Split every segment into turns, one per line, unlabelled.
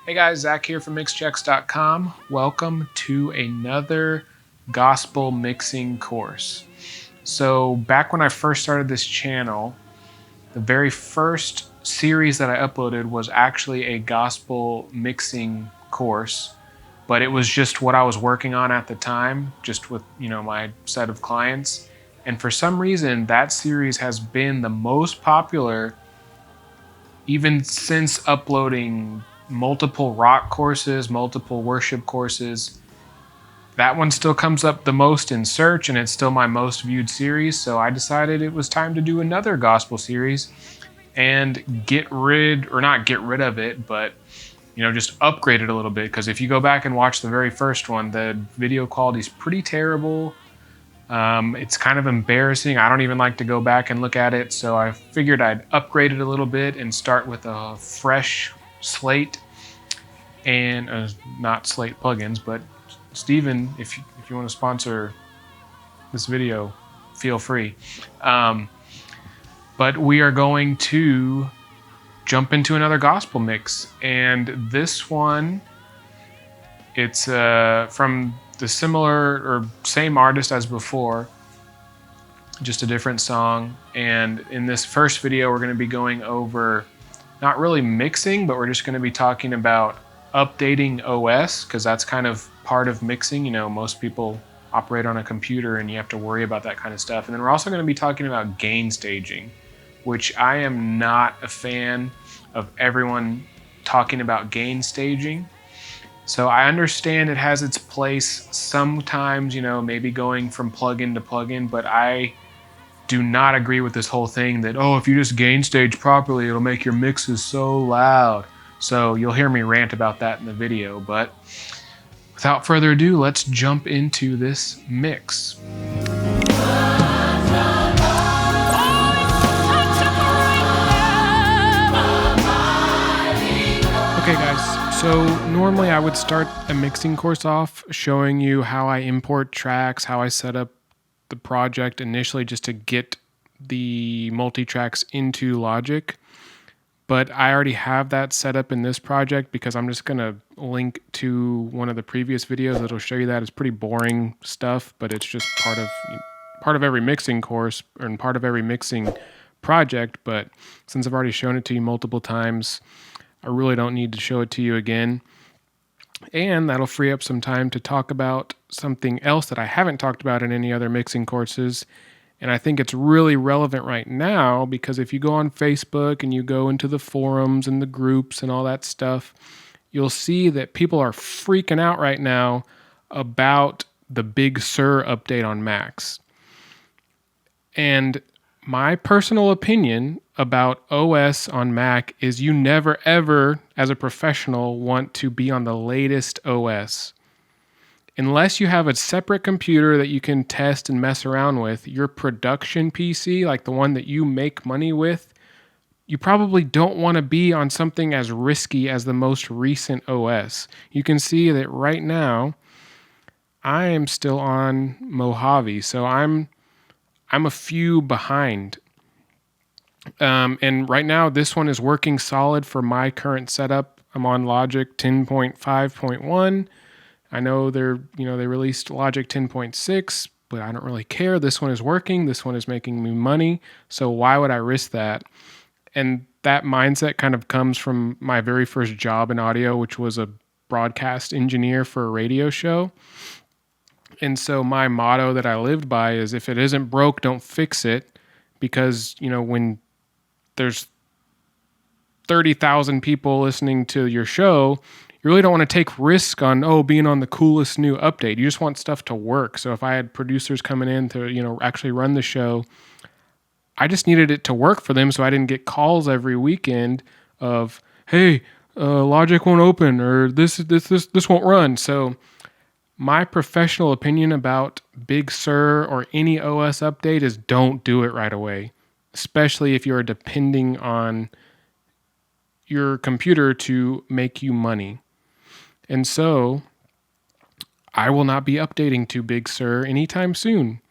Hey guys, Zakk here from MixChecks.com. Welcome to another gospel mixing course. So back when I first started this channel, the very first series that I uploaded was actually a gospel mixing course, but it was just what I was working on at the time, just with my set of clients. And for some reason, that series has been the most popular even since uploading multiple rock courses, multiple worship courses. That one still comes up the most in search, and it's still my most viewed series. So I decided it was time to do another gospel series and not get rid of it, but just upgrade it a little bit. Because if you go back and watch the very first one, the video quality is pretty terrible. It's kind of embarrassing. I don't even like to go back and look at it. So I figured I'd upgrade it a little bit and start with a fresh slate and not slate plugins, but Steven, if you want to sponsor this video, feel free. But we are going to jump into another gospel mix, and this one, it's from the similar or same artist as before, just a different song. And in this first video, we're going to be going over not really mixing, but we're just going to be talking about updating OS, because that's kind of part of mixing. Most people operate on a computer and you have to worry about that kind of stuff. And then we're also going to be talking about gain staging, which I am not a fan of everyone talking about gain staging. So I understand it has its place sometimes, maybe going from plugin to plugin, but I do not agree with this whole thing that, if you just gain stage properly, it'll make your mixes so loud. So you'll hear me rant about that in the video, but without further ado, let's jump into this mix. Okay guys, so normally I would start a mixing course off showing you how I import tracks, how I set up the project initially just to get the multi-tracks into Logic. But I already have that set up in this project because I'm just going to link to one of the previous videos that'll show you that. It's pretty boring stuff, but it's just part of every mixing course and part of every mixing project. But since I've already shown it to you multiple times, I really don't need to show it to you again. And that'll free up some time to talk about something else that I haven't talked about in any other mixing courses. And I think it's really relevant right now because if you go on Facebook and you go into the forums and the groups and all that stuff, you'll see that people are freaking out right now about the Big Sur update on Macs. And my personal opinion about OS on Mac is you never ever, as a professional, want to be on the latest OS. Unless you have a separate computer that you can test and mess around with, your production PC, like the one that you make money with, you probably don't want to be on something as risky as the most recent OS. You can see that right now, I am still on Mojave, so I'm a few behind. And right now, this one is working solid for my current setup. I'm on Logic 10.5.1. I know they released Logic 10.6, but I don't really care. This one is working. This one is making me money. So why would I risk that? And that mindset kind of comes from my very first job in audio, which was a broadcast engineer for a radio show. And so my motto that I lived by is if it isn't broke, don't fix it. Because, when there's 30,000 people listening to your show, you really don't want to take risk on, being on the coolest new update. You just want stuff to work. So if I had producers coming in to, actually run the show, I just needed it to work for them so I didn't get calls every weekend of, hey, Logic won't open or this won't run. So my professional opinion about Big Sur or any OS update is don't do it right away, especially if you're depending on your computer to make you money. And so I will not be updating to Big Sur anytime soon.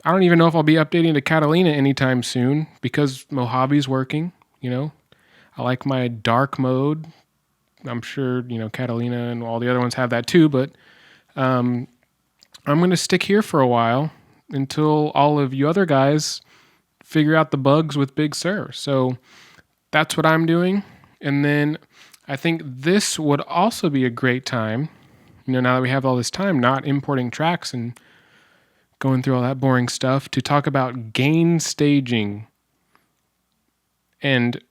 I don't even know if I'll be updating to Catalina anytime soon because Mojave's working, I like my dark mode I'm sure, Catalina and all the other ones have that too, but I'm going to stick here for a while until all of you other guys figure out the bugs with Big Sur. So that's what I'm doing. And then I think this would also be a great time, now that we have all this time not importing tracks and going through all that boring stuff, to talk about gain staging. And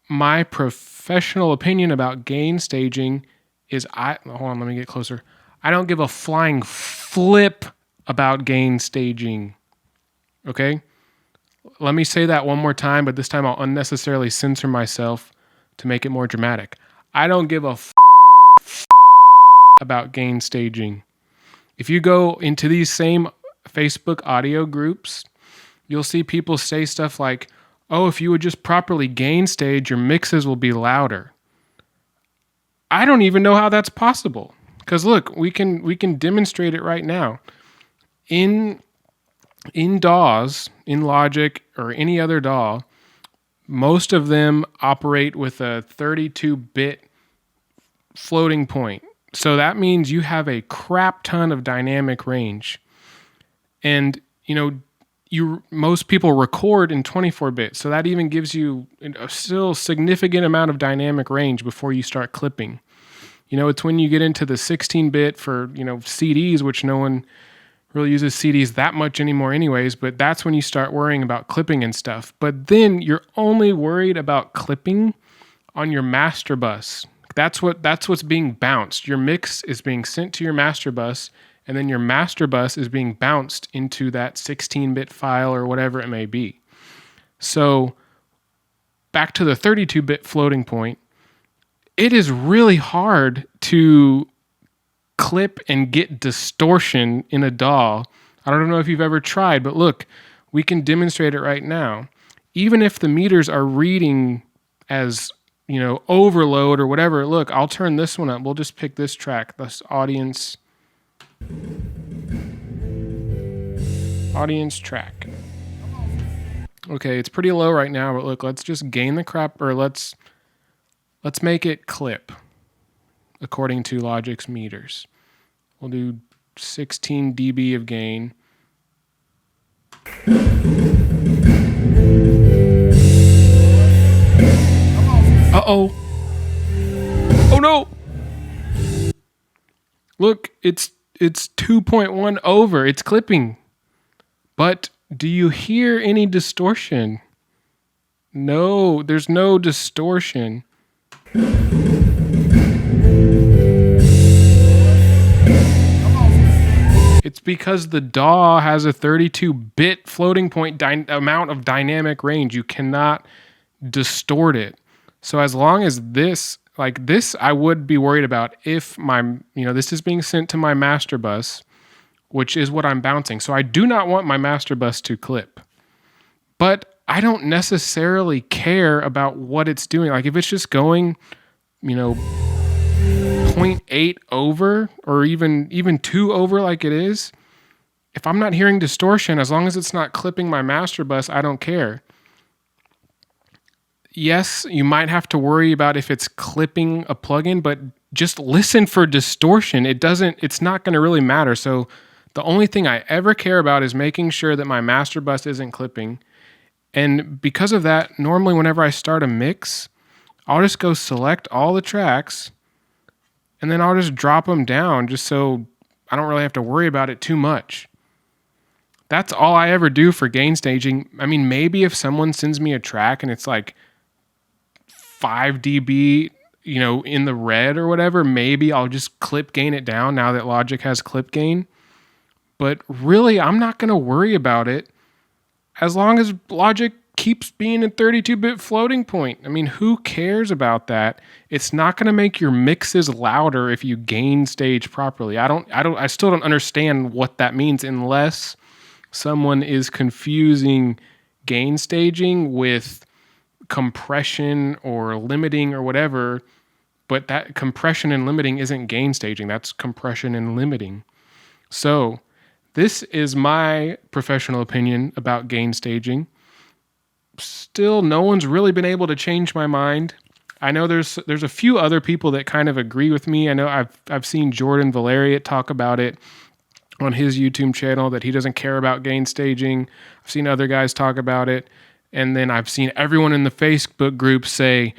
my professional opinion about gain staging is hold on, let me get closer. I don't give a flying flip about gain staging. Okay? Let me say that one more time, but this time I'll unnecessarily censor myself to make it more dramatic. I don't give a about gain staging. If you go into these same Facebook audio groups, you'll see people say stuff like, oh, if you would just properly gain stage, your mixes will be louder. I don't even know how that's possible. Because look, we can demonstrate it right now. In DAWs, in Logic or any other DAW, most of them operate with a 32-bit floating point. So that means you have a crap ton of dynamic range. And, most people record in 24-bit. So that even gives you a still significant amount of dynamic range before you start clipping. It's when you get into the 16-bit for, CDs, which no one really uses CDs that much anymore anyways, but that's when you start worrying about clipping and stuff. But then you're only worried about clipping on your master bus. That's what's being bounced. Your mix is being sent to your master bus, and then your master bus is being bounced into that 16-bit file or whatever it may be. So back to the 32-bit floating point, it is really hard to clip and get distortion in a DAW. I don't know if you've ever tried, but look, we can demonstrate it right now. Even if the meters are reading as, overload or whatever, look, I'll turn this one up. We'll just pick this track, this audience track. Okay, it's pretty low right now, but look, let's just gain the crap, or let's make it clip according to Logic's meters. We'll do 16 dB of gain. Uh-oh. Oh no! Look, it's 2.1 over. It's clipping. But do you hear any distortion? No, there's no distortion. It's because the DAW has a 32-bit floating point amount of dynamic range. You cannot distort it. So as long as this, like this, I would be worried about if this is being sent to my master bus, which is what I'm bouncing. So I do not want my master bus to clip. But I don't necessarily care about what it's doing. Like if it's just going, 0.8 over or even 2 over like it is, if I'm not hearing distortion, as long as it's not clipping my master bus, I don't care. Yes, you might have to worry about if it's clipping a plugin, but just listen for distortion. It's not going to really matter. So the only thing I ever care about is making sure that my master bus isn't clipping. And because of that, normally whenever I start a mix, I'll just go select all the tracks and then I'll just drop them down just so I don't really have to worry about it too much. That's all I ever do for gain staging. I mean, maybe if someone sends me a track and it's like 5 dB, in the red or whatever, maybe I'll just clip gain it down now that Logic has clip gain. But really, I'm not going to worry about it as long as Logic keeps being a 32-bit floating point. I mean, who cares about that? It's not going to make your mixes louder if you gain stage properly. I still don't understand what that means unless someone is confusing gain staging with compression or limiting or whatever. But that compression and limiting isn't gain staging. That's compression and limiting. So this is my professional opinion about gain staging. Still, no one's really been able to change my mind. I know there's a few other people that kind of agree with me. I know I've seen Jordan Valeriot talk about it on his YouTube channel, that he doesn't care about gain staging. I've seen other guys talk about it. And then I've seen everyone in the Facebook group say,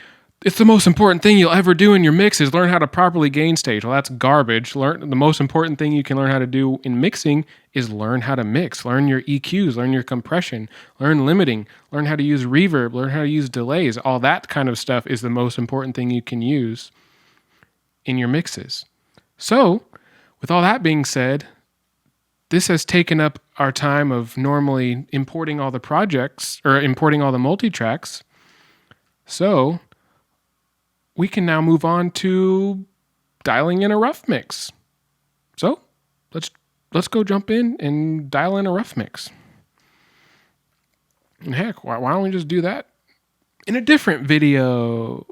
it's the most important thing you'll ever do in your mix is learn how to properly gain stage. Well, that's garbage. The most important thing you can learn how to do in mixing is learn how to mix. Learn your EQs, learn your compression, learn limiting, learn how to use reverb, learn how to use delays. All that kind of stuff is the most important thing you can use in your mixes. So, with all that being said, this has taken up our time of normally importing all the projects or importing all the multi-tracks. So we can now move on to dialing in a rough mix. So let's go jump in and dial in a rough mix. And heck, why don't we just do that in a different video?